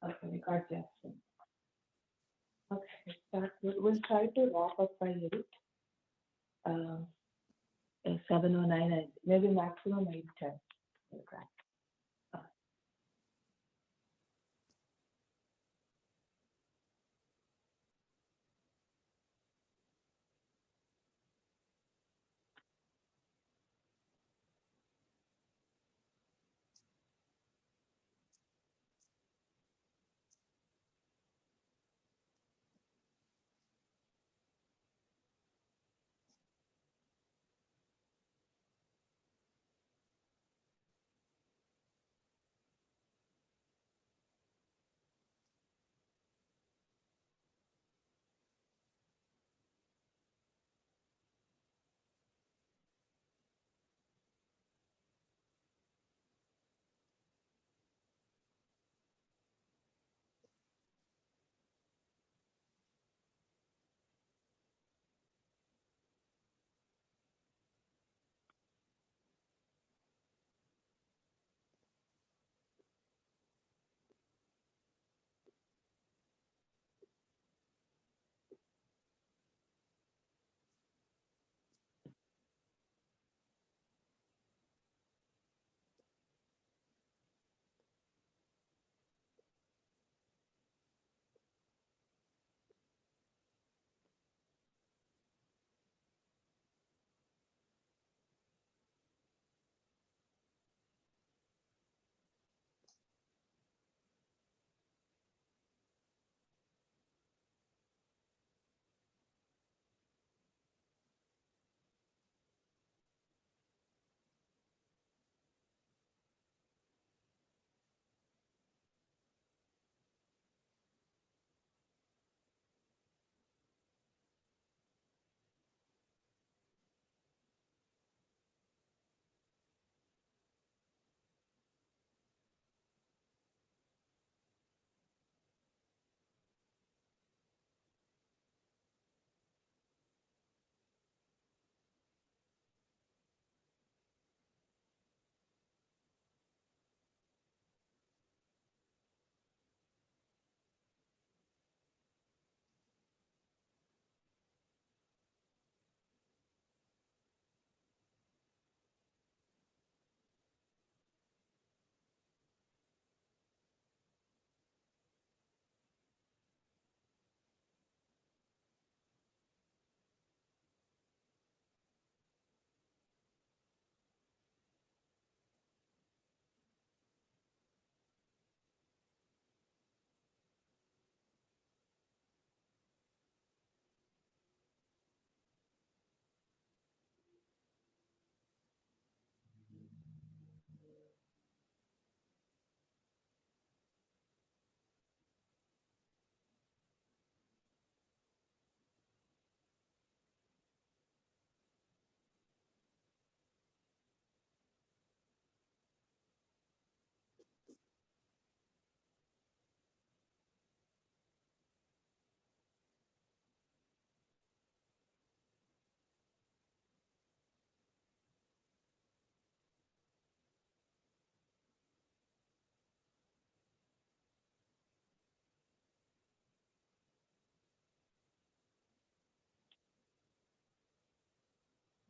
Okay, we got you. Okay, we'll try to wrap up by 8, uh, 7 or 9, maybe maximum 8, 10. We'll try. Uh,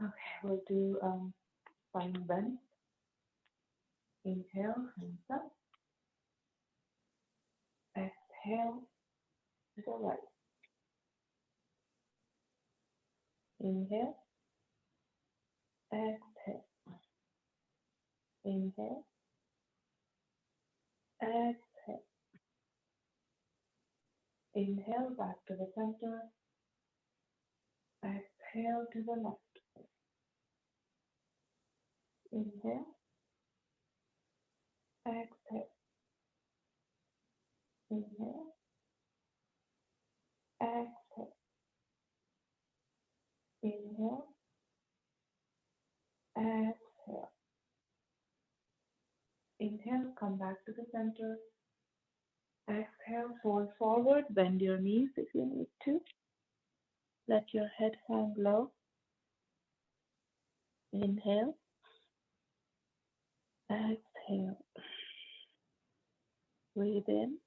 Okay, we'll do spine bend. Inhale, hands up. Exhale to the right. Inhale, exhale. Inhale, exhale. Inhale back to the center. Exhale to the left. Inhale, exhale. Inhale, exhale. Inhale, exhale. Inhale, come back to the center. Exhale, fold forward, bend your knees if you need to. Let your head hang low. Inhale, exhale. Breathe in,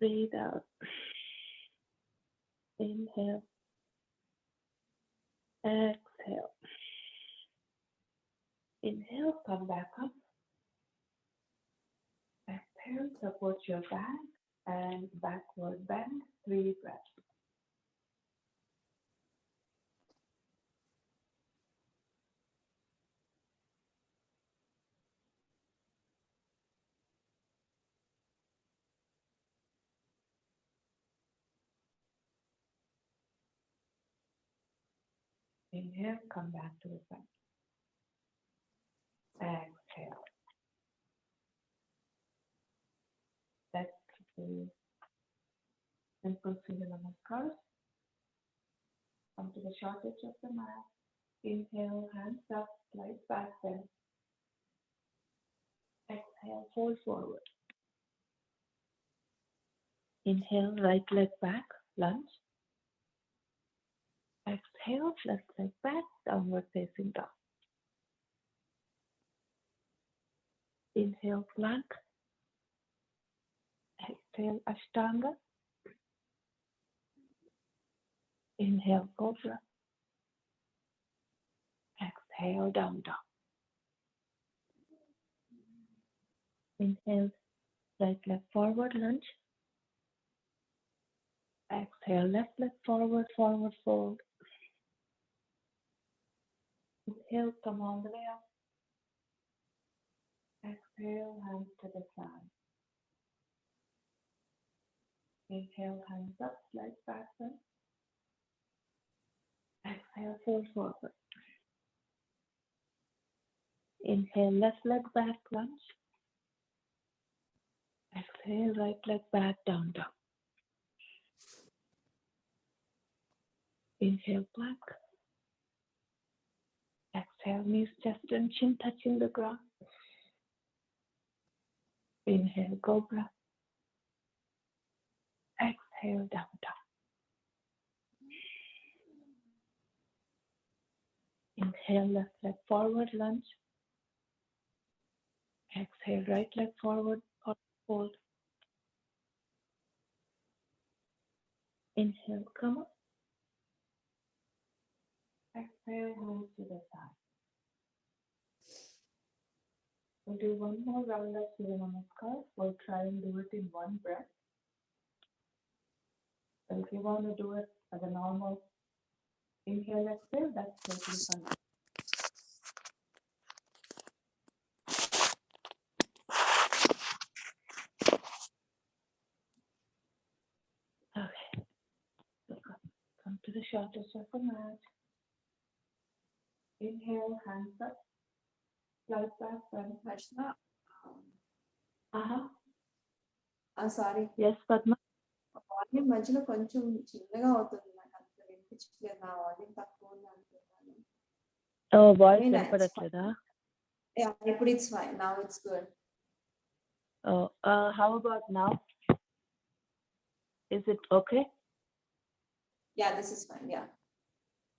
Breathe out. Inhale. Exhale. Inhale, come back up. Exhale, support your back and backward bend. 3 breaths. Inhale, come back to the front. Exhale. Let's do simple Surya Namaskar. Come to the short edge of the mat. Inhale, hands up, slide back bend. Exhale, fold forward. Inhale, right leg back, lunge. Exhale, left leg back, downward facing dog. Inhale, plank. Exhale, Ashtanga. Inhale, Cobra. Exhale, down dog. Inhale, right leg forward, lunge. Exhale, left leg forward, forward fold. Inhale, come all the way up. Exhale, hands to the side. Inhale, hands up, slide back bend. Exhale, fold forward. Inhale, left leg back, lunge. Exhale, right leg back, down dog. Inhale, plank. Exhale, knees, chest, and chin touching the ground. Inhale, Cobra. Exhale, down dog. Inhale, left leg forward, lunge. Exhale, right leg forward, fold. Inhale, come up. Exhale, move to the side. We'll do one more round of Surya Namaskar. We'll try and do it in one breath. So if you want to do it as a normal inhale, exhale, that's totally fine. Okay. So come to the shortest of the mat. Inhale, hands up. Slide back, bend. Harshna, sorry Yes, Padma. Volume మధ్యలో కొంచెం చిన్నగా అవుతుంది నాకు అంత వినిపించట్లేదు నా volume తక్కువ ఉంది అనుకుంటాను Oh, voice వినపడట్లేదా? ఇప్పుడు it's fine now it's good Oh, how about now? Is it okay? Yeah this is fine yeah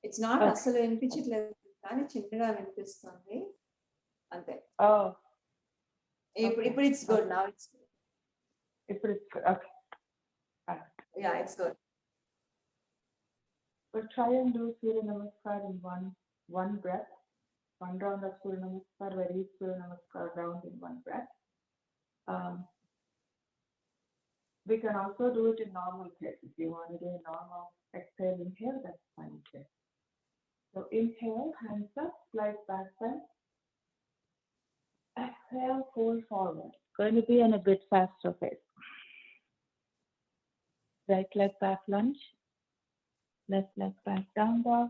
it's not Okay. అసలు వినిపించట్లేదు కానీ చిన్నగా వినిపిస్తుంది అంతే Oh, ఇప్పుడు it's good now it's it's good. Okay. Yeah it's good We'll try and do Surya Namaskar in one breath. One round of Surya Namaskar, where each Surya Namaskar round in one breath. We can also do it in normal pace. If you want to do a normal exhale, inhale, that's fine too. So inhale, hands up, slide back bend. Exhale, fold forward. Going to be in a bit faster pace. Right leg back lunge. Left leg back down dog.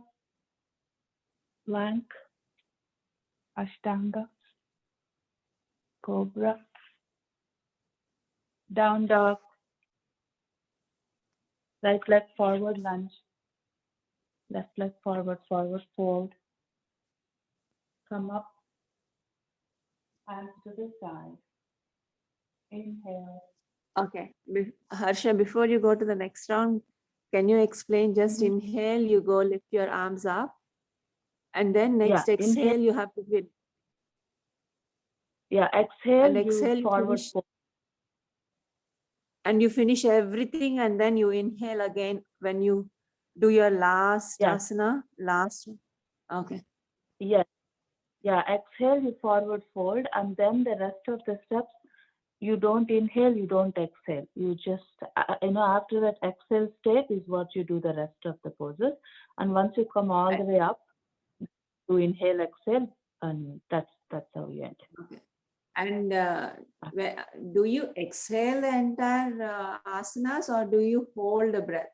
Plank. Ashtanga. Cobra. Down dog. Right leg forward lunge. Left leg forward, forward fold. Come up. Hands to the side. Inhale. Okay. Harsha, before you go to the next round, can you explain just inhale, you go lift your arms up, and then next exhale, you have to hit. Yeah, exhale, And exhale, you forward finish. fold. And you finish everything and then you inhale again when you do your last Yes, asana, last. Okay. yes, yeah. Exhale, you forward fold, and then the rest of the steps, you don't inhale, you don't exhale. You just, after that exhale state is what you do the rest of the poses. And once you come all the way up, you inhale, exhale, and that's how you end. Okay. And do you exhale the entire asanas or do you hold the breath?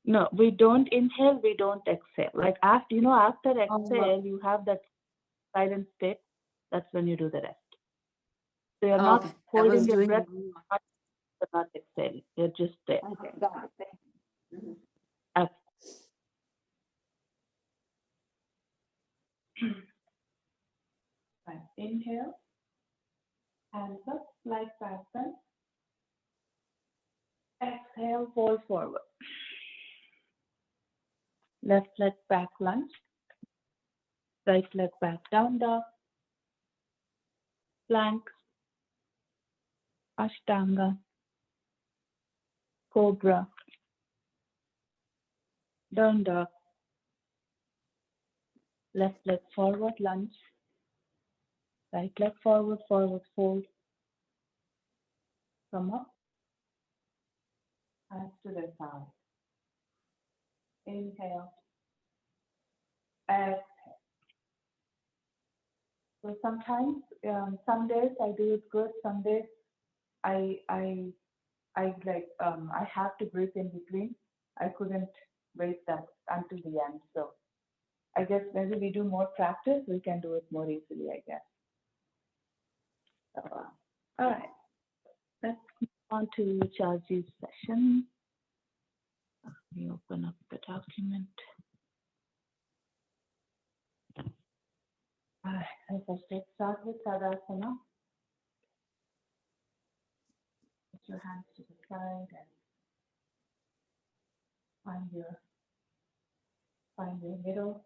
No, we don't inhale, we don't exhale. Like after Oh, exhale, you have that silent state. That's when you do the rest. So you're not okay. I was holding your doing. breath, but not exhaling. You're just there. Okay, got it. Mhm. Okay. Fine. Inhale, hands up, like back bend. Exhale, fold forward. Left leg back lunge. Right leg back down dog. Plank. Ashtanga. Cobra. Down dog. Left leg forward lunge. Right leg forward, forward fold. Come up. Hands to the side. Inhale. Exhale. So sometimes, some days I do it good. Some days I have to breathe in between. I couldn't wait that until the end. So I guess maybe we do more practice, we can do it more easily, I guess. So, all right, let's move on to Charji's session. Let me open up the document. All right, let's start with Tadasana. Put your hands to the side and find your middle.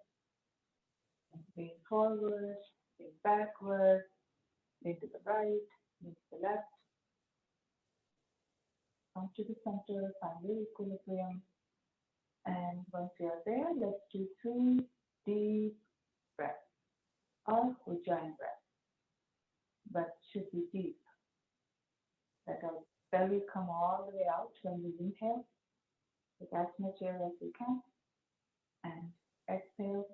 Lean forward, lean backward, lean to the right, lean to the left. Come to the center, find your equilibrium. And once you're there, let's do 3 deep breaths, or Ujjayi breath, but should be deep. Let our belly come all the way out when we inhale, with as much air as we can, and exhale,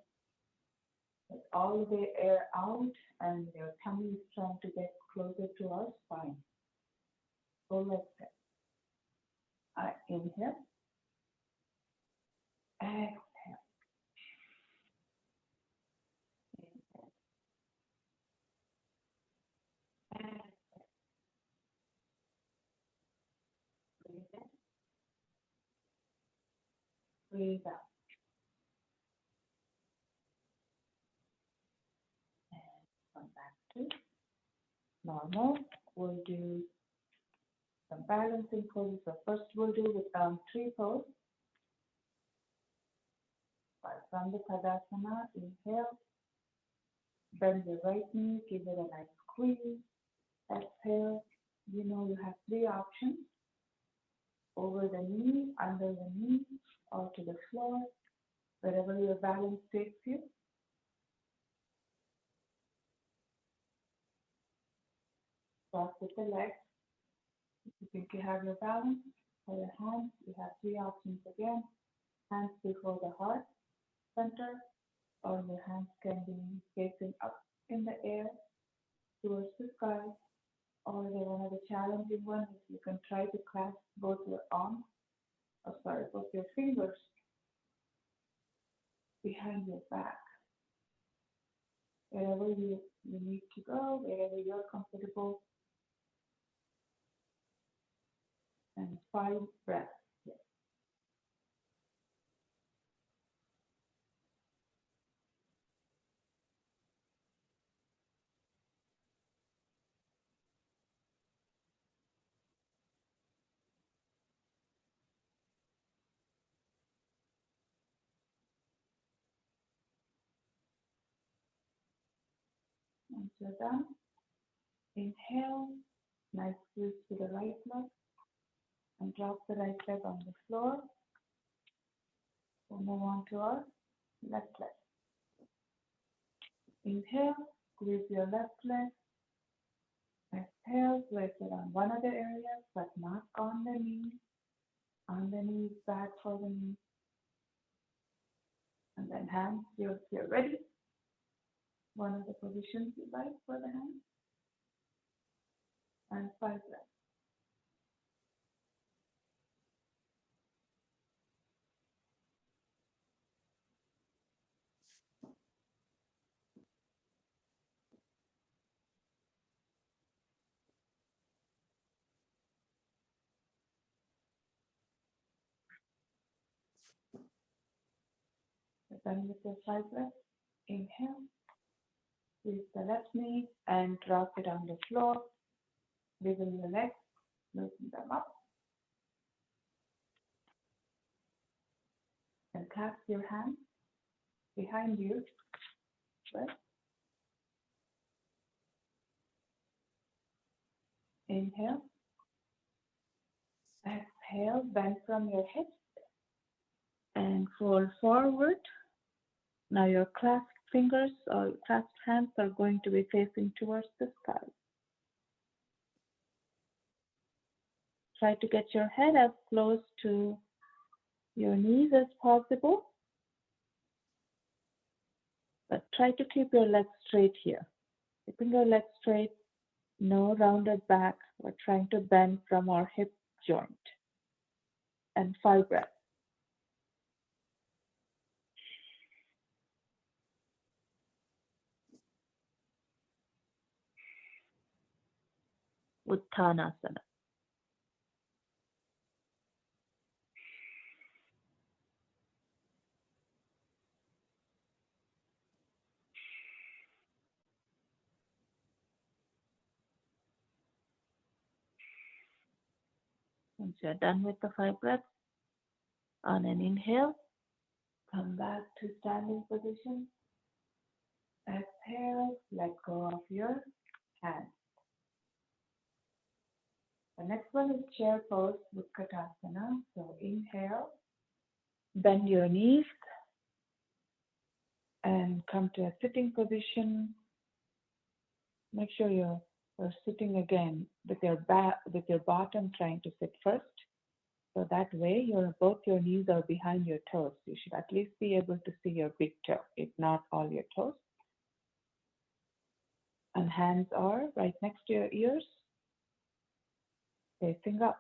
let all the air out, and your tummy is trying to get closer to our spine. Full exhale. Inhale, exhale, inhale, exhale. Breathe in, breathe out. And come back to normal. We'll do some balancing poses. So first we'll do with 3 poses. From the Tadasana, inhale, bend the right knee, give it a nice squeeze. Exhale, you have 3 options: over the knee, under the knee, or to the floor, wherever your balance takes you. Start with the legs. If you think you have your balance, for your hands, you have 3 options again: hands before the heart center, or your hands can be facing up in the air towards the sky. Or one of the challenging ones is you can try to clasp both your arms, both your fingers behind your back. Wherever you need to go, wherever you're comfortable. And 5 breaths. Yes. Once you're done, inhale, nice squeeze to the right leg. And drop the right leg on the floor. We'll move on to our left leg. Inhale, squeeze your left leg. Exhale, place it on one of the areas, but not on the knees. On the knees, back for the knees. And then hands, if you're ready. One of the positions you like for the hands. And 5 breaths. Done with your 5 breaths. Inhale. Squeeze the left knee and drop it on the floor. Wiggle your legs, loosen them up. And clasp your hands behind you. Right? Inhale. Exhale, bend from your hips and fold forward. Now your clasped fingers or clasped hands are going to be facing towards the sky. Try to get your head as close to your knees as possible, but try to keep your legs straight here. Keeping your legs straight, no rounded back. We're trying to bend from our hip joint. And 5 breaths. Uttanasana. Once you're done with the 5 breaths, on an inhale, come back to standing position. Exhale, let go of your hands. The next one is chair pose with Utkatasana. So inhale, bend your knees and come to a sitting position. Make sure you're sitting again with your back, with your bottom trying to sit first. So that way, both your knees are behind your toes. You should at least be able to see your big toe, if not all your toes. And hands are right next to your ears, facing up.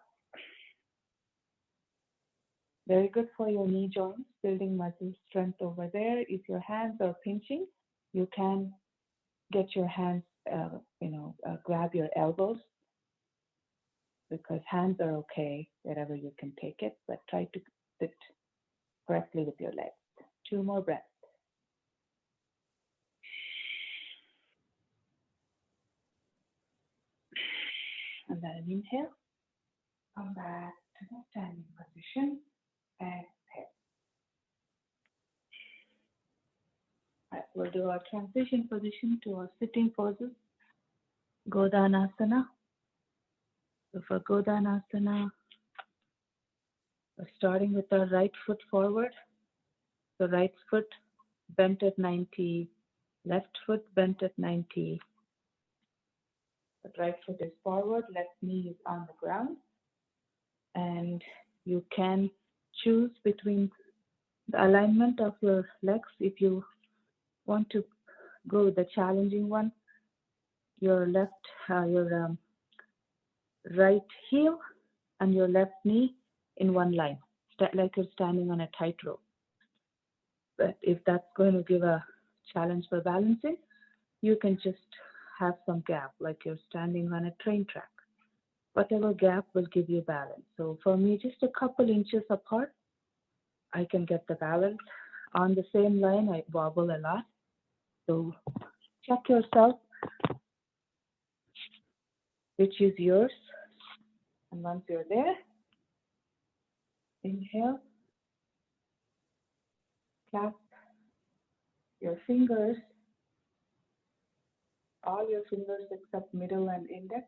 Very good for your knee joints, building muscle strength over there. If your hands are pinching, you can get your hands, grab your elbows, because hands are okay wherever you can take it, but try to sit correctly with your legs. 2 more breaths. And then an inhale. Come back to the standing position. Exhale. Right, we'll do our transition position to our sitting poses. Godhanasana. So for Godhanasana, we're starting with our right foot forward. The right foot bent at 90, left foot bent at 90. The right foot is forward, left knee is on the ground. And you can choose between the alignment of your legs. If you want to go with the challenging one, your right heel and your left knee in one line, like you're standing on a tightrope. But if that's going to give a challenge for balancing, you can just have some gap, like you're standing on a train track. Whatever gap will give you balance. So for me, just a couple inches apart, I can get the balance. On the same line, I wobble a lot. So check yourself, which is yours. And once you're there, inhale, clasp your fingers, all your fingers except middle and index.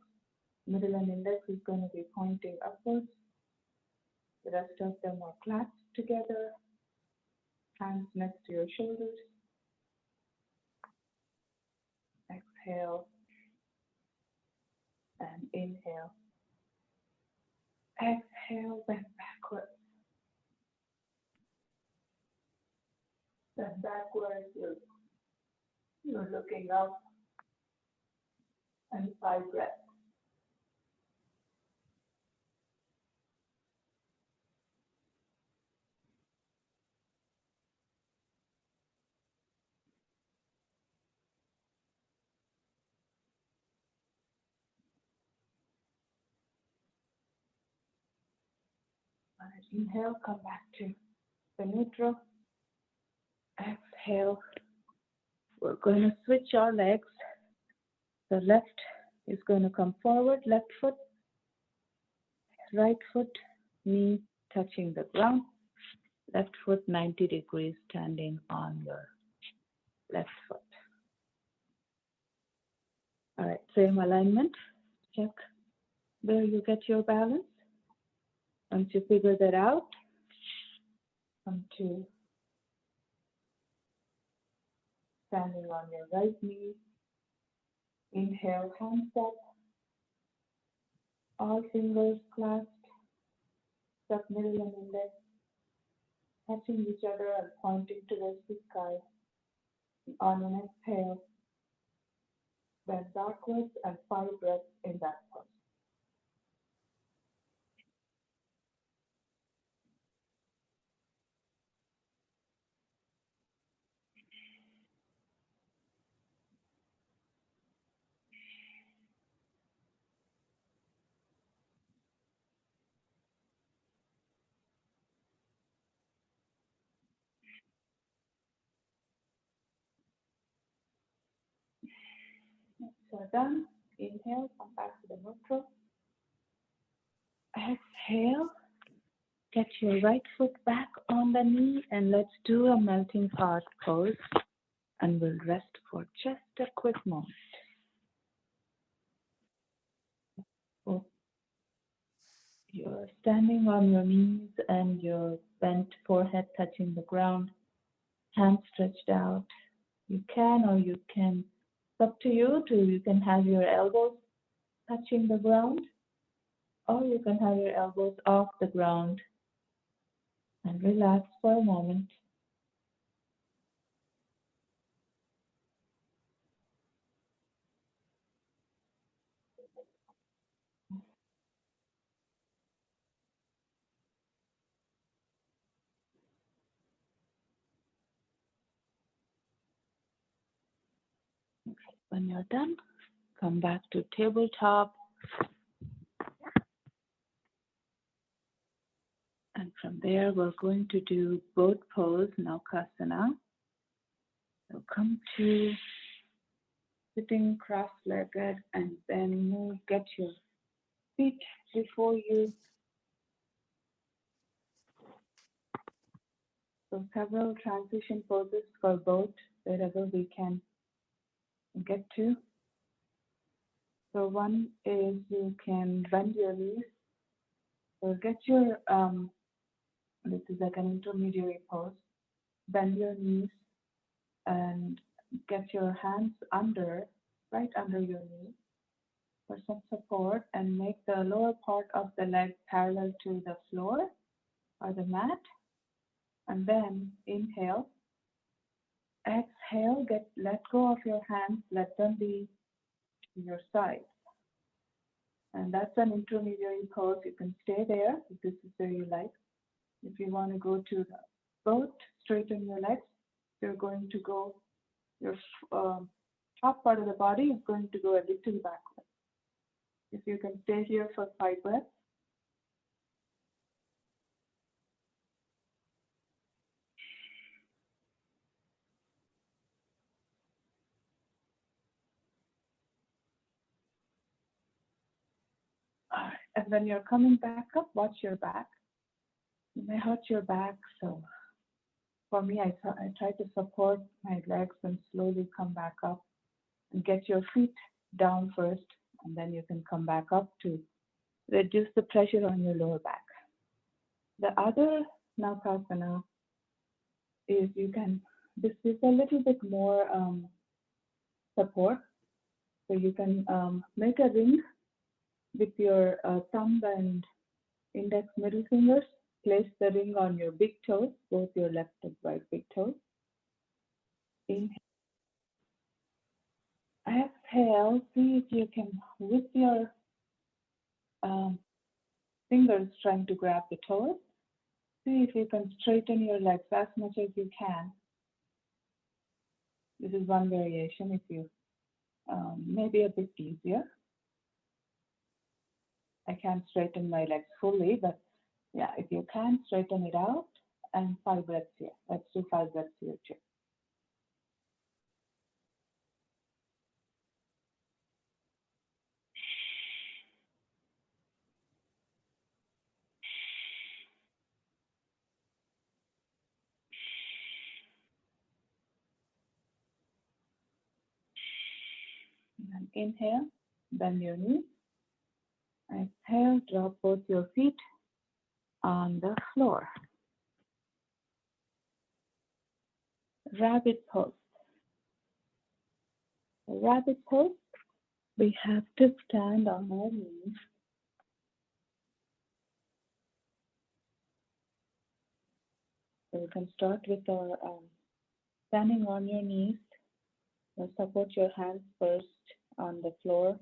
Middle and index is going to be pointing upwards. The rest of them are clasped together, hands next to your shoulders. Exhale and inhale. Exhale, bend backwards. Bend backwards, you're looking up, and 5 breaths. Inhale, come back to the neutral. Exhale. We're going to switch our legs. The left is going to come forward, left foot, right foot, knee touching the ground. Left foot 90 degrees standing on your left foot. All right, same alignment. Check where you get your balance. Once you figure that out, come to standing on your right knee. Inhale, hands up. All fingers clasped, stuck middle and index, touching each other and pointing towards the sky. On an exhale, bend backwards and 5 breaths in that pose. So done. Inhale, come back to the neutral. Exhale, get your right foot back on the knee and let's do a melting heart pose and we'll rest for just a quick moment. So you're standing on your knees and your bent forehead touching the ground, hands stretched out. You can it's up to you you can have your elbows touching the ground or you can have your elbows off the ground and relax for a moment. When you're done, come back to tabletop. And from there, we're going to do boat pose, Naukasana. So come to sitting cross-legged and then move, get your feet before you. So several transition poses for both, wherever we can get to. So one is you can bend your knees. So get your, this is like an intermediary pose. Bend your knees and get your hands right under your knee for some support and make the lower part of the leg parallel to the floor or the mat. And then inhale, exhale, let go of your hands, let them be to your side. And that's an intermediary pose. You can stay there if this is where you like. If you want to go to the boat, straighten your legs. You're going to go, your top part of the body is going to go a little backward. If you can stay here for 5 breaths. All right. And when you're coming back up, watch your back. You may hurt your back, so for me, I try to support my legs and slowly come back up and get your feet down first, and then you can come back up to reduce the pressure on your lower back. The other Nakasana is this is a little bit more support. So you can make a ring with your thumb and index middle fingers. Place the ring on your big toes, both your left and right big toes. Inhale. Exhale. See if you can, with your um, fingers trying to grab the toes, see if you can straighten your legs as much as you can. This is one variation if you maybe a bit easier. I can't straighten my legs fully, but yeah, if you can, straighten it out. And 5 breaths here. Let's do 5 breaths here too. And inhale, bend your knees. Exhale, drop both your feet on the floor. Rabbit pose. Rabbit pose, we have to stand on our knees. So you can start with our standing on your knees. Support your hands first on the floor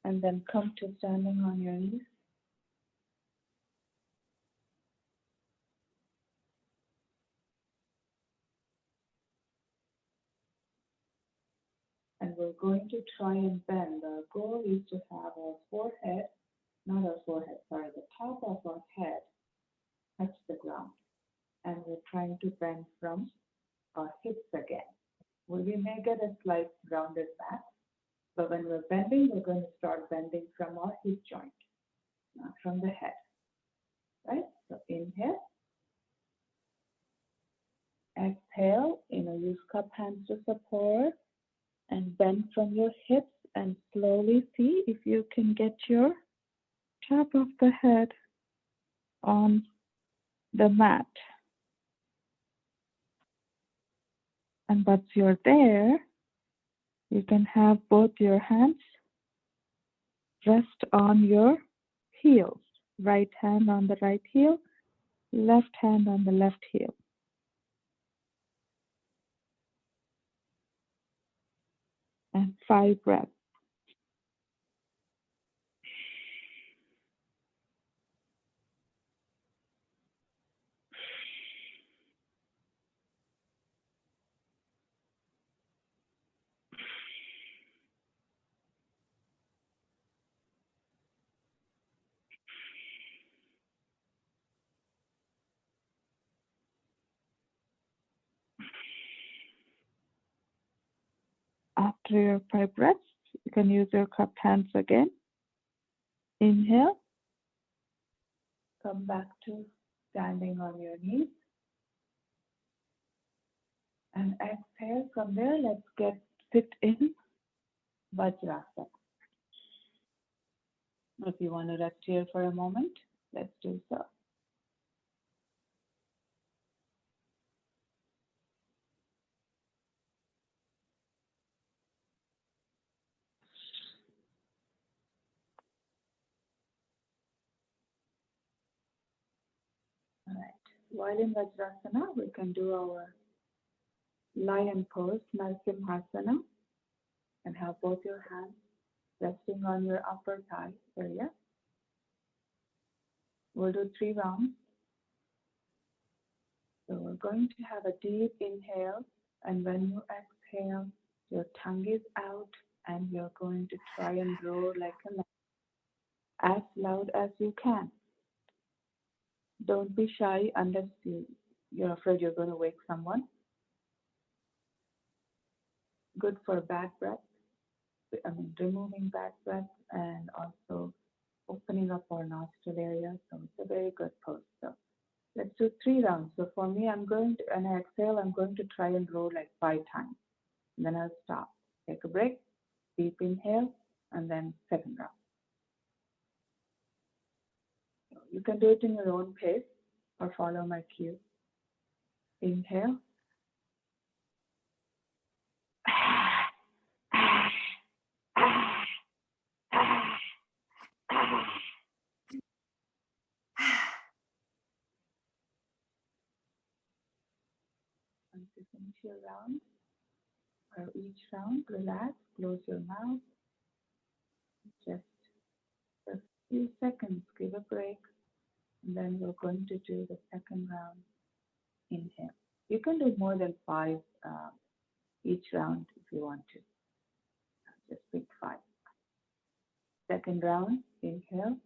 and then come to standing on your knees. And we're going to try and bend. Our goal is to have our forehead, not our forehead, sorry, the top of our head touch the ground. And we're trying to bend from our hips again. We may get a slight rounded back, but when we're bending, we're going to start bending from our hip joint, not from the head. Right? So inhale. Exhale, use cup hands to support and bend from your hips and slowly see if you can get your top of the head on the mat. And once you're there, you can have both your hands rest on your heels. Right hand on the right heel, left hand on the left heel. And 5 breaths. After your 5 breaths, you can use your cupped hands again. Inhale. Come back to standing on your knees. And exhale. From there, let's sit in Vajrasana. If you want to rest here for a moment, let's do so. All right. While in Vajrasana, we can do our lion pose, Narasimhasana, and have both your hands resting on your upper thigh area. We'll do 3 rounds. So we're going to have a deep inhale, and when you exhale, your tongue is out, and you're going to try and roar like a lion as loud as you can. Don't be shy unless you're afraid you're going to wake someone. Good for back breath, removing back breath and also opening up our nostril area. So it's a very good pose. So let's do 3 rounds. So for me, when I exhale, I'm going to try and roll like 5 times. And then I'll stop. Take a break, deep inhale, and then second round. You can do it in your own pace or follow my cue. Inhale. Once you finish your round, or each round, relax, close your mouth, just for a few seconds, give a break, and then we're going to do the second round. Inhale. You can do more than 5 each round if you want to. Just pick 5. Second round, inhale.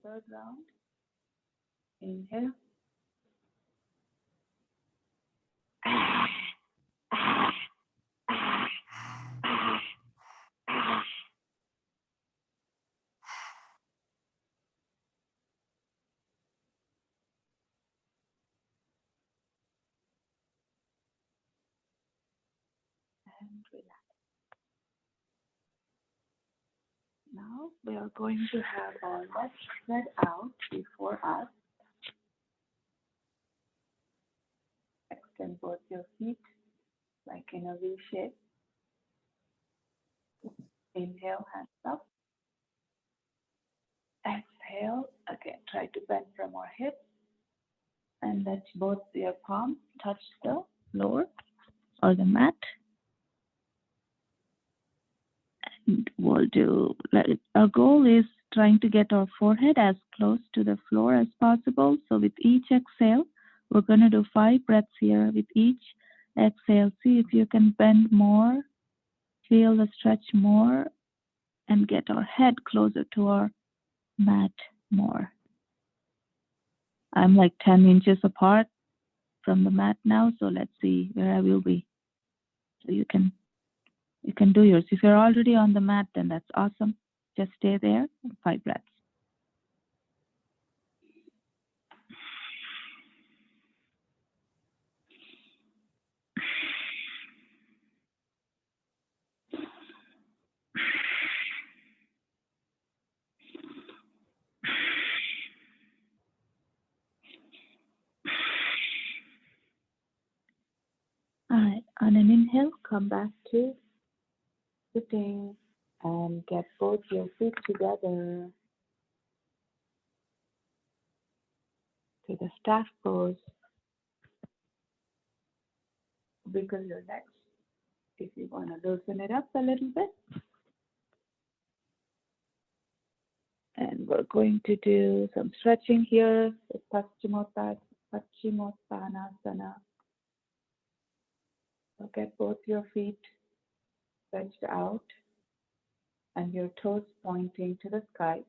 Third round, inhale. And relax. Now we are going to have our legs spread out before us. Extend both your feet like in a V shape. Inhale, hands up. Exhale, again, try to bend from our hips and let both your palms touch the floor or the mat. And we'll do, our goal is trying to get our forehead as close to the floor as possible. So with each exhale, we're going to do 5 breaths here. With each exhale, see if you can bend more, feel the stretch more, and get our head closer to our mat more. I'm like 10 inches apart from the mat now, so let's see where I will be. So you can do yours. If you're already on the mat, then that's awesome. Just stay there, 5 breaths. All right, on an inhale, come back to sitting and get both your feet together to the staff pose. Wiggle your legs if you want to loosen it up a little bit. And we're going to do some stretching here, Paschimottanasana. So get both your feet stretched out and your toes pointing to the sky.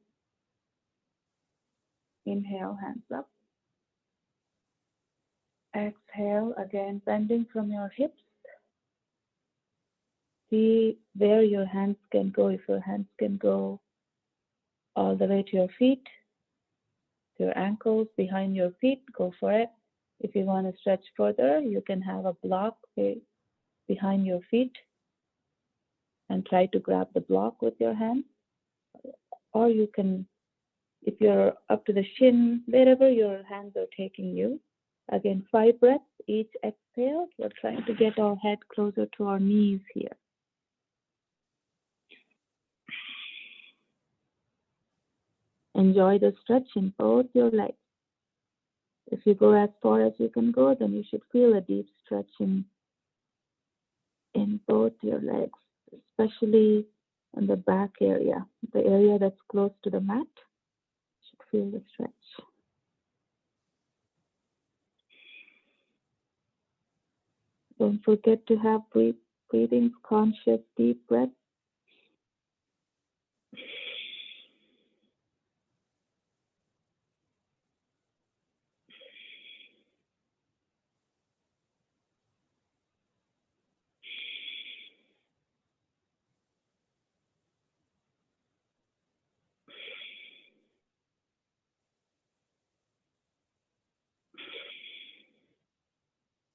Inhale, hands up. Exhale, again, bending from your hips. See where your hands can go. If your hands can go all the way to your feet, to your ankles, behind your feet, go for it. If you want to stretch further, you can have a block behind your feet and try to grab the block with your hand. Or you can, if you're up to the shin, wherever your hands are taking you. Again, 5 breaths, each exhale. We're trying to get our head closer to our knees here. Enjoy the stretch in both your legs. If you go as far as you can go, then you should feel a deep stretch in both your legs, especially in the back area, the area that's close to the mat. You should feel the stretch. Don't forget to have breathing, conscious, deep breath.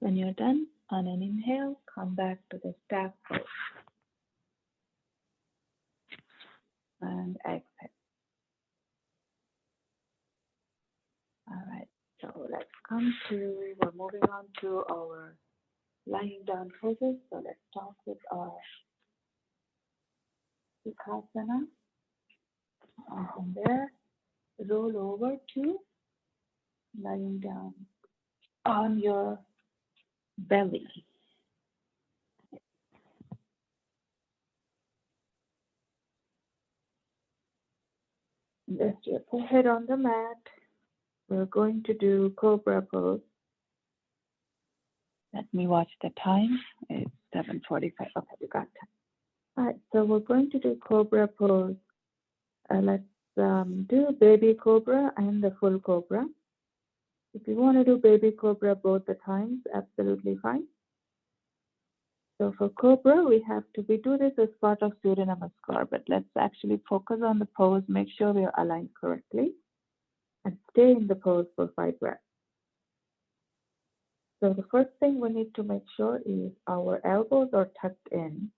When you're done, on an inhale, come back to the stack pose. And exhale. All right, so let's we're moving on to our lying down poses. So let's start with our Sukhasana. And from there, roll over to lying down on your belly. Rest your forehead on the mat. We're going to do Cobra pose. Let me watch the time. It's 7:45. Okay, you got time. All right, so we're going to do Cobra pose. Let's do baby Cobra and the full Cobra. If you want to do baby Cobra both the times, absolutely fine. So for Cobra, we do this as part of Surya Namaskar, but let's actually focus on the pose, make sure we are aligned correctly, and stay in the pose for 5 breaths. So the first thing we need to make sure is our elbows are tucked in.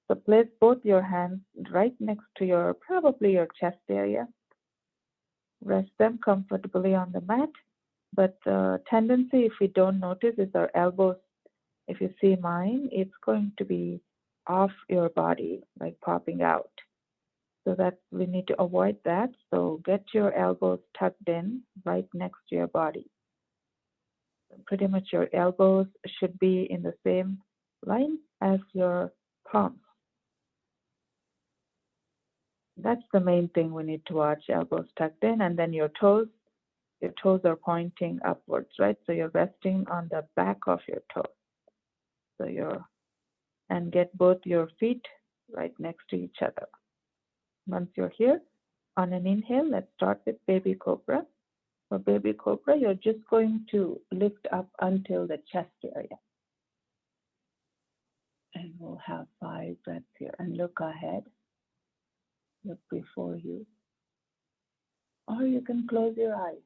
So place both your hands right next to probably your chest area. Rest them comfortably on the mat. But the tendency, if we don't notice, is our elbows. If you see mine, it's going to be off your body, like popping out. So that we need to avoid that. So get your elbows tucked in right next to your body. Pretty much your elbows should be in the same line as your palms. That's the main thing we need to watch, elbows tucked in, and then your toes are pointing upwards, right? So you're resting on the back of your toes. So and get both your feet right next to each other. Once you're here, on an inhale, let's start with baby cobra. For baby cobra, you're just going to lift up until the chest area. And we'll have 5 breaths here. And look ahead, look before you. Or you can close your eyes.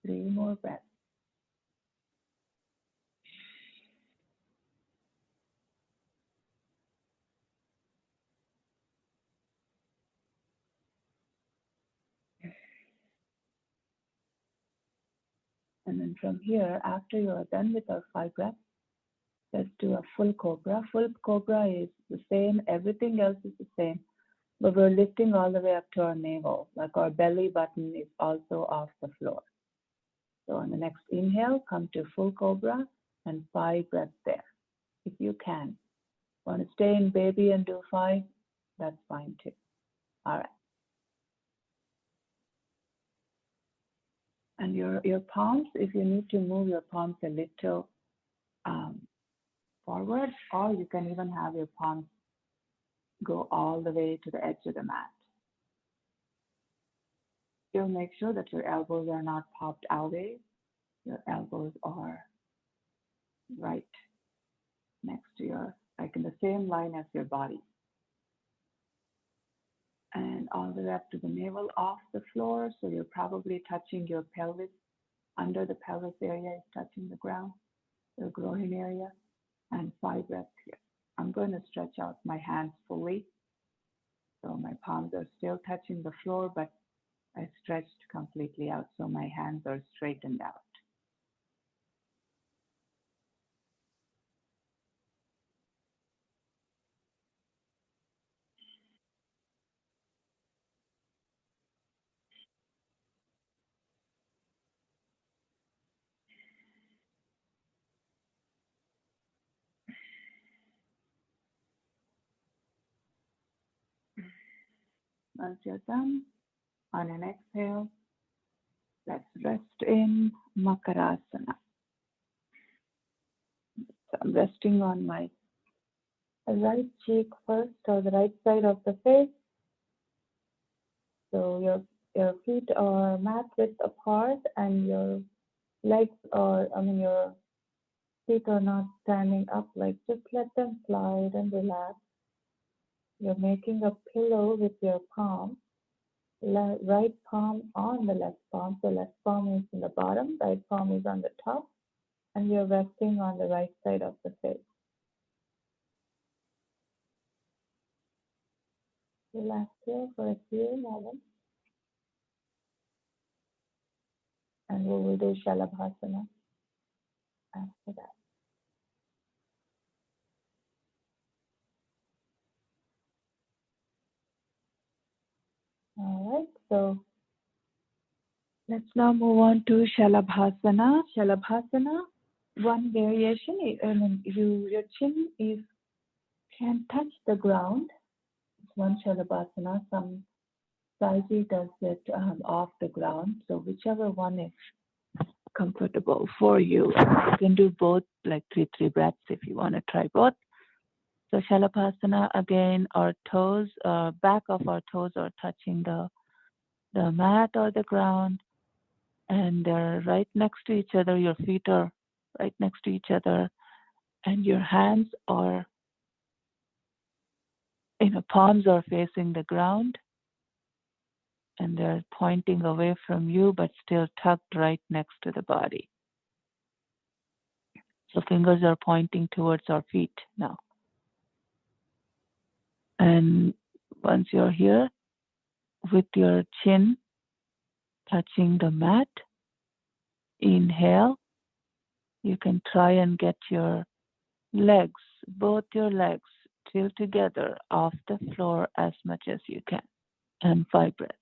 3 more breaths. And then from here, after you are done with our 5 breaths, let's do a full cobra. Full cobra is the same, everything else is the same, but we're lifting all the way up to our navel, like our belly button is also off the floor. So on the next inhale, come to full cobra and 5 breaths there, if you can. Want to stay in baby and do 5? That's fine too. All right. And your palms, if you need to move your palms a little forward, or you can even have your palms go all the way to the edge of the mat. You'll make sure that your elbows are not popped away. Your elbows are right next to like in the same line as your body. And all the way up to the navel off the floor. So you're probably touching your pelvis. Under the pelvis area is touching the ground, the groin area. And 5 breaths here. I'm going to stretch out my hands fully. So my palms are still touching the floor, but I stretched completely out. So my hands are straightened out. Once you're done, on an exhale, let's rest in Makarasana. So I'm resting on my right cheek first, or the right side of the face. So your feet are mat width apart, and your legs your feet are not standing up. Like, just let them slide and relax. You're making a pillow with your palm. right palm on the left palm. So left palm is in the bottom, right palm is on the top, and you're resting on the right side of the face. Relax here for a few moments, and we will do Shalabhasana after that. All right, so let's now move on to Shalabhasana. Shalabhasana, one variation, your chin can touch the ground. It's one Shalabhasana. Some Saji does it off the ground. So whichever one is comfortable for you. You can do both, like three breaths if you want to try both. So Shalabhasana, again, our toes, back of our toes are touching the mat or the ground, and they're right next to each other. Your feet are right next to each other, and your hands are, palms are facing the ground, and they're pointing away from you, but still tucked right next to the body. So fingers are pointing towards our feet now. And once you're here, with your chin touching the mat, inhale. You can try and get your legs, both your legs, till together off the floor as much as you can. And 5 breaths.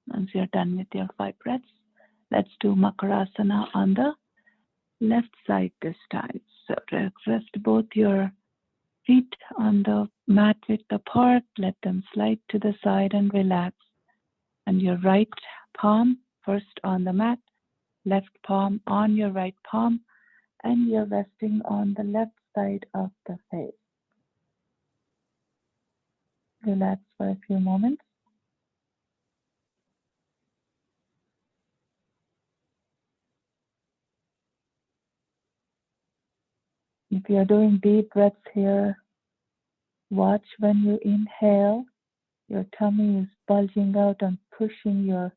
Once you're done with your 5 breaths, let's do Makarasana on the left side this time. So rest both your feet on the mat width apart. Let them slide to the side and relax. And your right palm first on the mat, left palm on your right palm, and you're resting on the left side of the face. Relax for a few moments. If you're doing deep breaths here, watch when you inhale, your tummy is bulging out and pushing your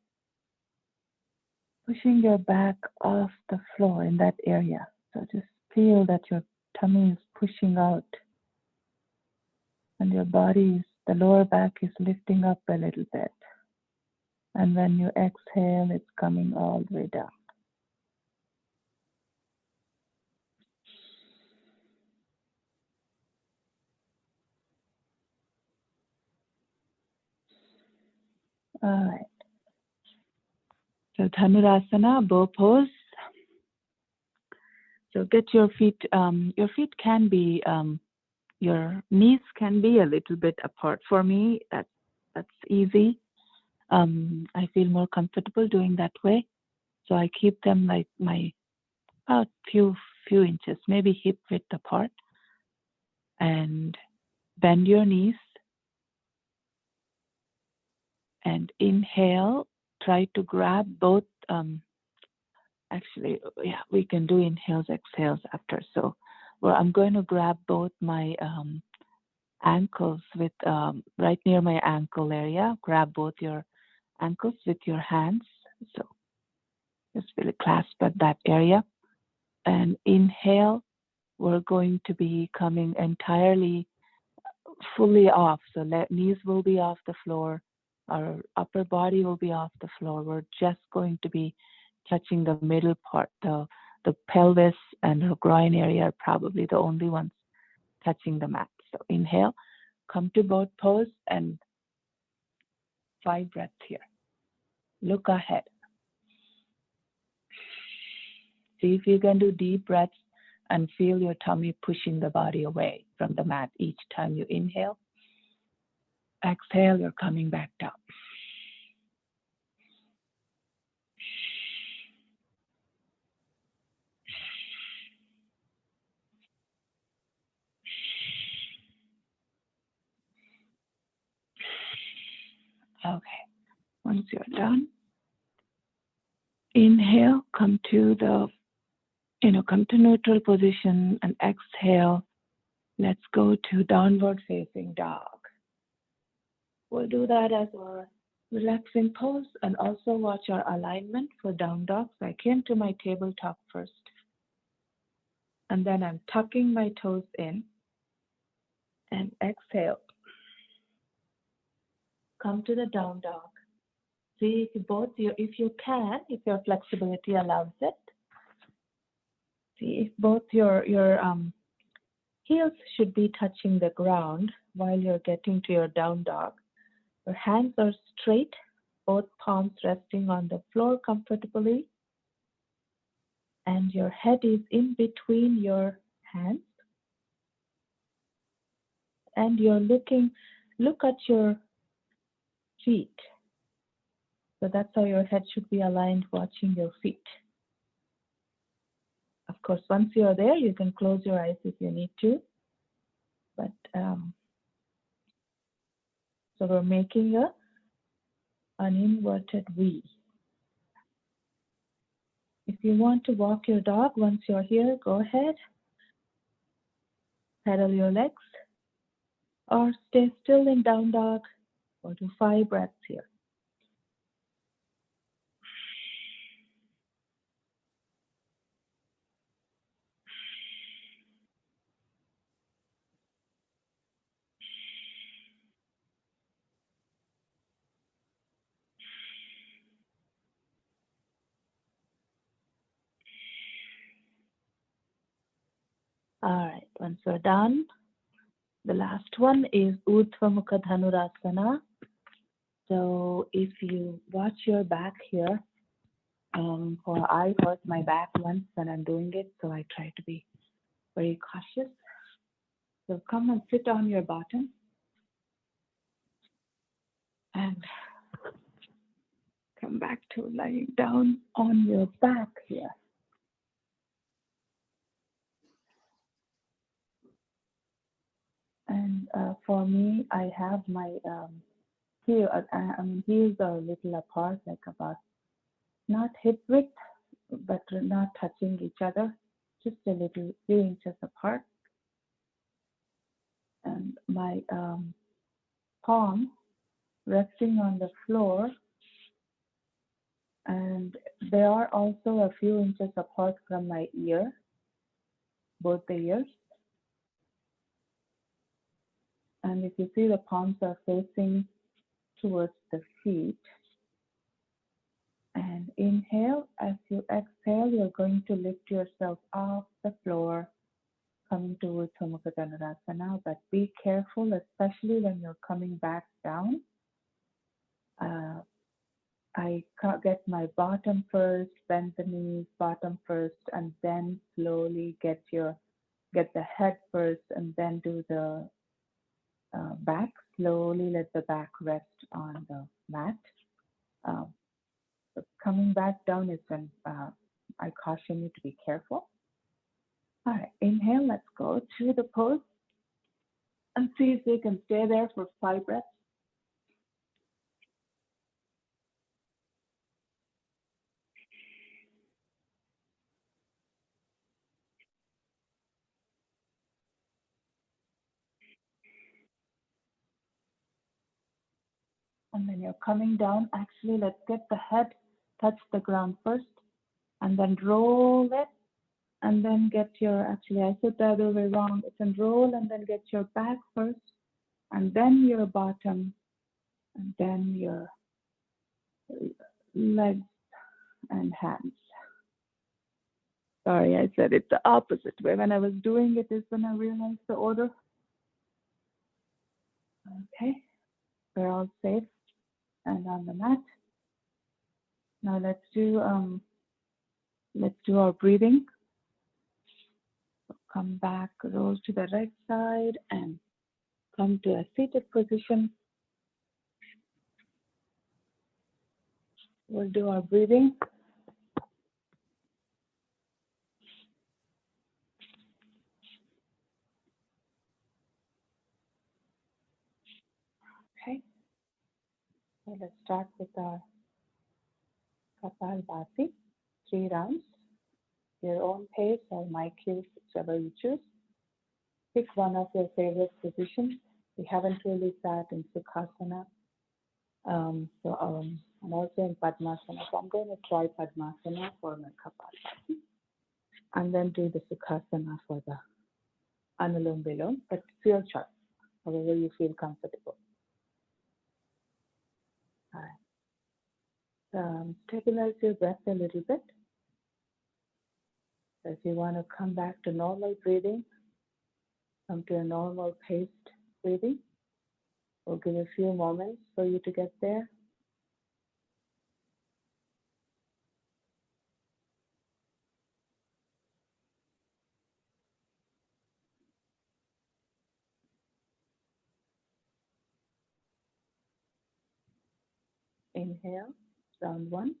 back off the floor in that area. So just feel that your tummy is pushing out and your body, the lower back is lifting up a little bit. And when you exhale, it's coming all the way down. All right. So Dhanurasana, bow pose. So get your feet can be, your knees can be a little bit apart. For me, that's easy. I feel more comfortable doing that way. So I keep them like about few inches, maybe hip width apart. And bend your knees. And inhale, try to grab both, actually, yeah, we can do inhales, exhales after. So I'm going to grab both my ankles with, right near my ankle area. Grab both your ankles with your hands. So just really clasp at that area. And inhale, we're going to be coming entirely fully off. So knees will be off the floor. Our upper body will be off the floor. We're just going to be touching the middle part. The pelvis and the groin area are probably the only ones touching the mat. So inhale, come to boat pose, and 5 breaths here. Look ahead. See if you can do deep breaths and feel your tummy pushing the body away from the mat each time you inhale. Exhale, you're coming back down. Okay. Once you're done, inhale, come to neutral position, and exhale. Let's go to downward facing dog. We'll do that as a relaxing pose and also watch our alignment for down dog. So I came to my tabletop first. And then I'm tucking my toes in and exhale. Come to the down dog. See if you can, if your flexibility allows it. See if both your heels should be touching the ground while you're getting to your down dog. Your hands are straight, both palms resting on the floor comfortably, and your head is in between your hands. And look at your feet. So that's how your head should be aligned, watching your feet. Of course, once you're there, you can close your eyes if you need to. But so we're making an inverted V. If you want to walk your dog, once you're here, go ahead. Pedal your legs or stay still in down dog or do 5 breaths here. All right, once we're done, the last one is Urdhva Mukha Dhanurasana. So if you watch your back here, I hurt my back once when I'm doing it, so I try to be very cautious. So come and sit on your bottom and come back to lying down on your back here. And for me, I have my heels are a little apart, like about not hip width, but not touching each other, just a little few inches apart. And my palm resting on the floor, and they are also a few inches apart from my ear, both the ears. And if you see, the palms are facing towards the feet. And inhale, as you exhale, you're going to lift yourself off the floor, coming towards Urdhva Mukha Dhanurasana, but be careful, especially when you're coming back down. I get my bottom first, bend the knees, bottom first, and then slowly get the head first, and then do the back. Slowly let the back rest on the mat. So coming back down is when I caution you to be careful. All right, inhale, let's go to the pose and see if you can stay there for 5 breaths. And then you're coming down. Actually, let's get the head touch the ground first, and then roll it, and then get actually I said the other way wrong. It's a roll and then get your back first, and then your bottom, and then your legs and hands. Sorry, I said it the opposite way. When I was doing it is when I realized the order. Okay, we're all safe and on the mat. Now let's do our breathing. Come back, roll to the right side and come to a seated position. We'll do our breathing. Okay. So let's start with our Kapalbhati, 3 rounds. Your own pace or my cues, whichever you choose. Pick one of your favorite positions. We haven't really sat in Sukhasana. I'm also in Padmasana. So I'm going to try Padmasana for my Kapalbhati and then do the Sukhasana for the Anulom Vilom, but it's your choice, however you feel comfortable. All right. Stabilize your breath a little bit. If you want to come back to normal breathing, come to a normal paced breathing. We'll give a few moments for you to get there. Inhale, round 1.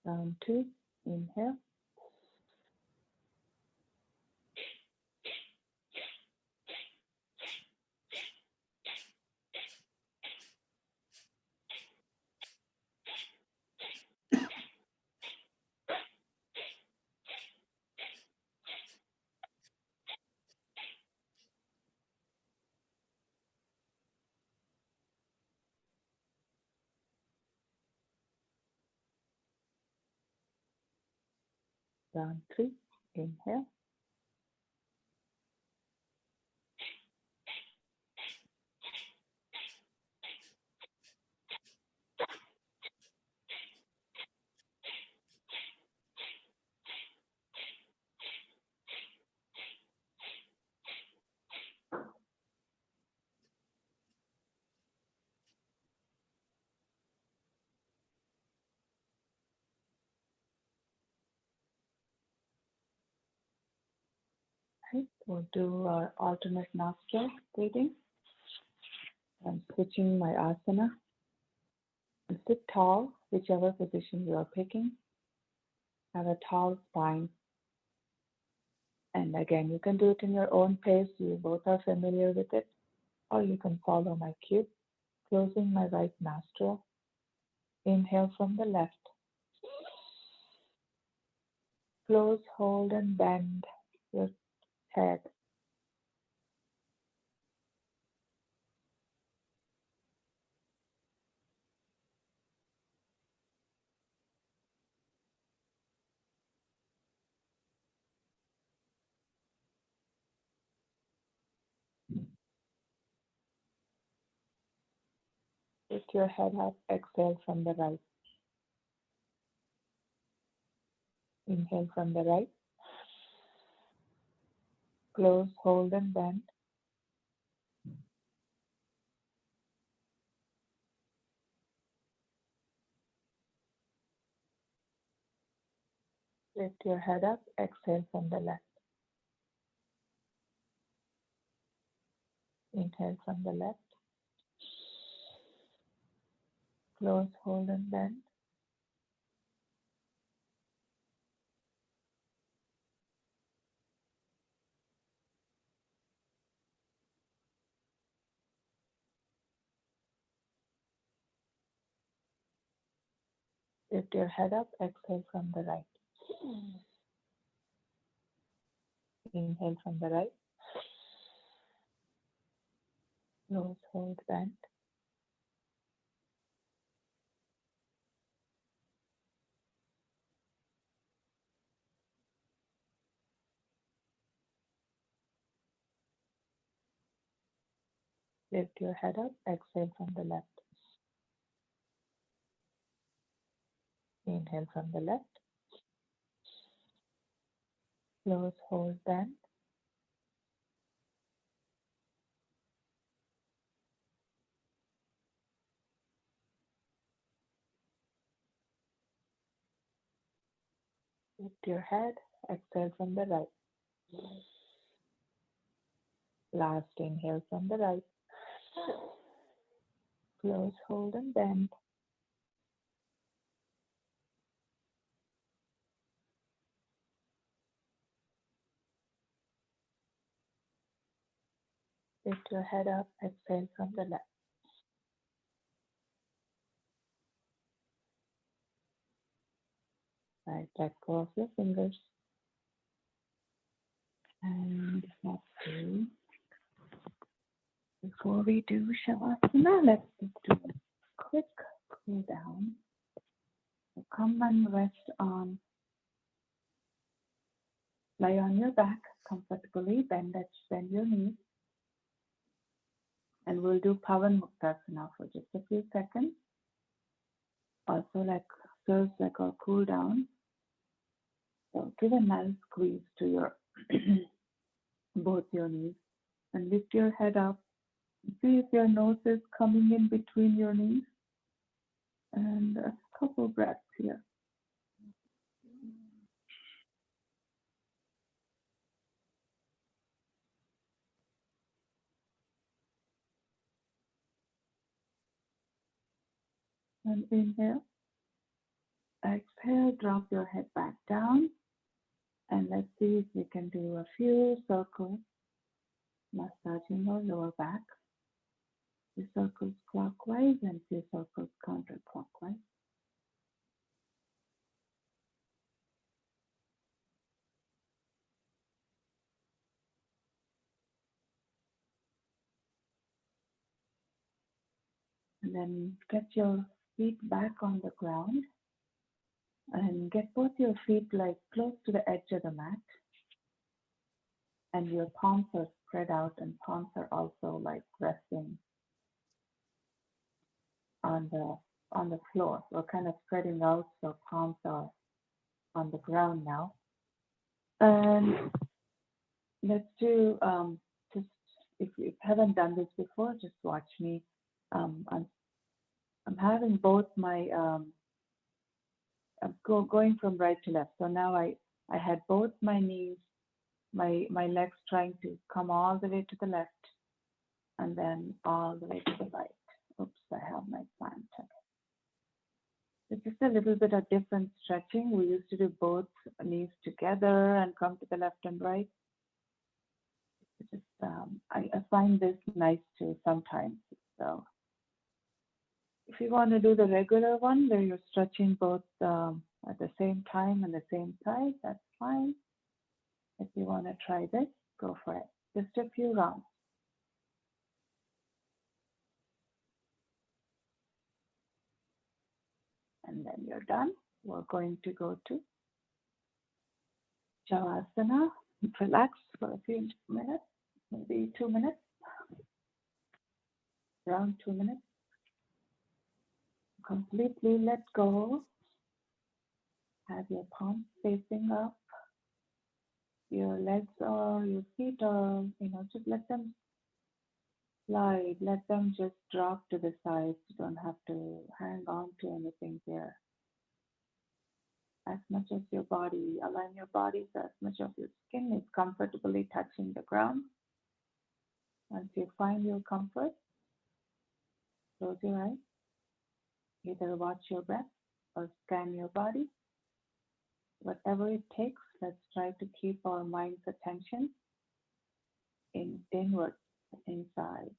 Round 2, inhale. Round 3, inhale. Right. We'll do our alternate nostril breathing. I'm switching my asana. Sit tall, whichever position you are picking. Have a tall spine. And again, you can do it in your own pace. You both are familiar with it. Or you can follow my cue. Closing my right nostril. Inhale from the left. Close, hold, and bend your head. Lift your head up. Exhale from the right. Inhale from the right. Close, hold, and bend. Lift your head up. Exhale from the left. Inhale from the left. Close, hold, and bend. Lift your head up. Exhale from the right. Inhale from the right. Close, hold, bend. Lift your head up. Exhale from the left. Inhale from the left. Close, hold, bend. Lift your head, exhale from the right. Last inhale from the right. Close, hold, and bend. Lift your head up, exhale from the left. Right, let go of your fingers. And let's do, before we do Shavasana, let's just do a quick cool down. So come and rest on, lie on your back comfortably, bend your knees. And we'll do Pavan Muktasana for just a few seconds. Also serves like a cool down. So give a nice squeeze to your both your knees and lift your head up. See if your nose is coming in between your knees. And a couple breaths here. And inhale. Exhale, drop your head back down. And let's see if we can do a few circles, massaging your lower back. Few circles clockwise and few circles counterclockwise. And then get your feet back on the ground and get both your feet like close to the edge of the mat. And your palms are spread out and palms are also like resting on the floor. We're kind of spreading out, so palms are on the ground now. And let's do just if you haven't done this before, just watch me. I'm having both my I'm going from right to left. So now I had both my knees, my legs trying to come all the way to the left and then all the way to the right. Oops, I have my plant. It's just a little bit of different stretching. We used to do both knees together and come to the left and right. It's just I find this nice too sometimes. So if you want to do the regular one where you're stretching both at the same time and the same side, that's fine. If you want to try this, go for it. Just a few rounds. And then you're done. We're going to go to Shavasana. Relax for a few minutes, maybe 2 minutes, around 2 minutes. Completely let go. Have your palms facing up. Your legs or your feet are, just let them slide. Let them just drop to the sides. You don't have to hang on to anything there. As much as your body, align your body so as much of your skin is comfortably touching the ground. Once you find your comfort, close your eyes. Either watch your breath or scan your body. Whatever it takes, let's try to keep our mind's attention inward, inside.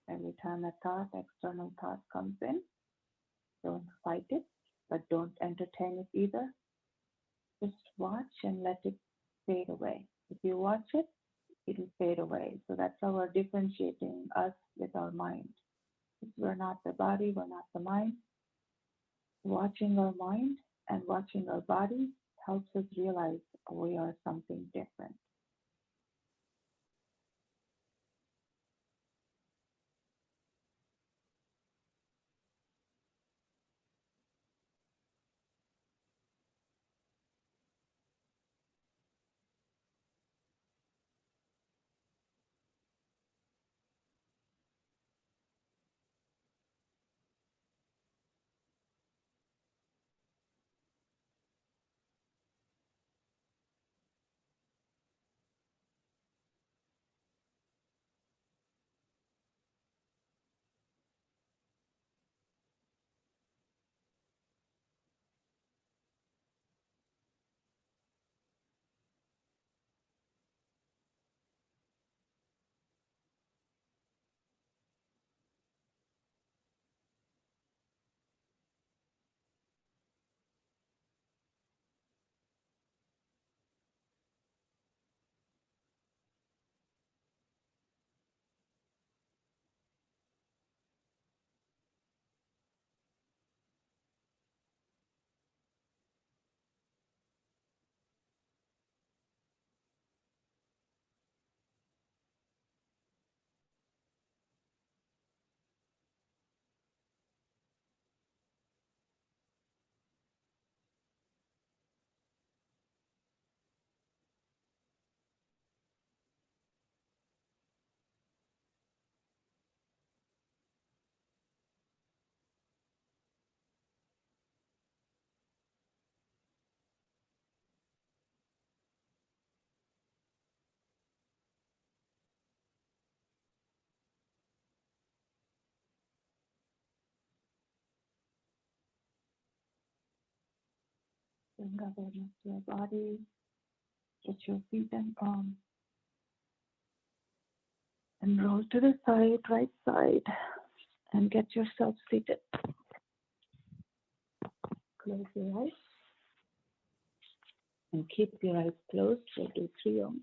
Every time a thought, external thought comes in, don't fight it, but don't entertain it either. Just watch and let it fade away. If you watch it, it'll fade away. So that's how we're differentiating us with our mind. We're not the body, we're not the mind. Watching our mind and watching our body helps us realize we are something different. Bring awareness to your body. Get your feet and arms. And roll to the side, right side. And get yourself seated. Close your eyes. And keep your eyes closed. We'll do 3 Om.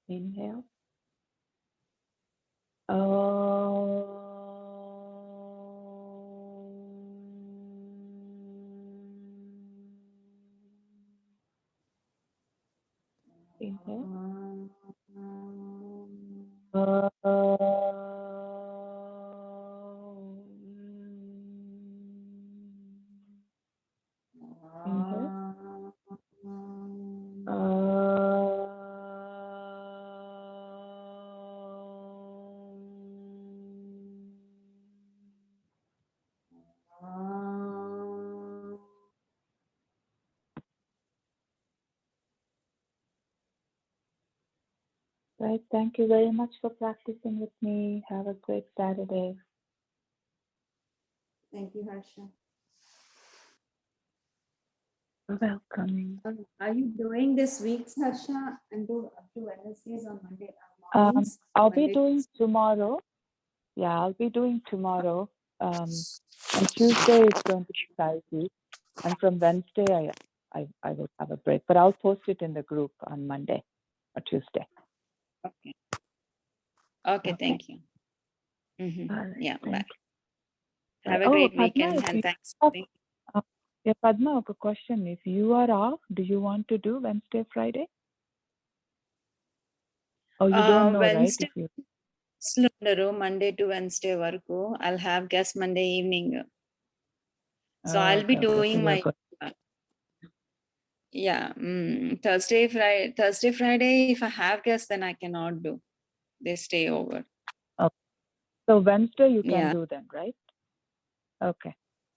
Inhale. Inhale. Right. Thank you very much for practicing with me. Have a great Saturday. Thank you, Harsha. Welcome. Are you doing this week's Harsha and do up to Wednesdays on Monday mornings? I'll be doing tomorrow. Yeah, I'll be doing tomorrow. And Tuesday is going to be Saturday. And from Wednesday, I will have a break. But I'll post it in the group on Monday or Tuesday. Okay. Okay, thank you. Right, Yeah, thank bye. you. Have a great Padma, weekend if and you thanks. have, yeah, Padma, a question. If you are off, do you want to do Wednesday, Friday? Oh, you don't know, Wednesday, right? If you... Monday to Wednesday varaku. I'll have guest Monday evening. So Oh, I'll be okay, okay. doing So my you're good. Thursday, Friday. If I have guests, then I cannot do. They stay over. Okay. So Wednesday you can Yeah. do then, right? Okay.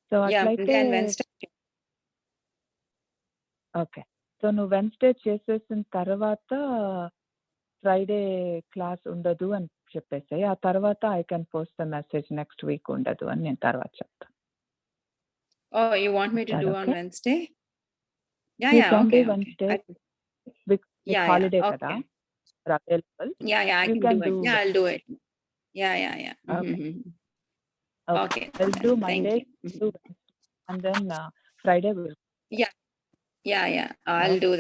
So Yeah, like Monday and Wednesday. Okay. So no Wednesday చేసేసిన తర్వాత Friday class ఉండదు అని చెప్పేసి ఆ తర్వాత I can post the message next week ఉండదు అని నేను తర్వాత చెప్తాను. Oh, you want me to do on Okay? Wednesday? Yeah, You yeah, can okay, do Wednesday okay. because it's Yeah, holiday yeah, kada. okay. Are available. Yeah, I You can do it. Yeah, Wednesday. I'll do it. Yeah. Okay. Okay. I'll do Monday, Thank you. do Wednesday, and then Friday will. Yeah, I'll do that.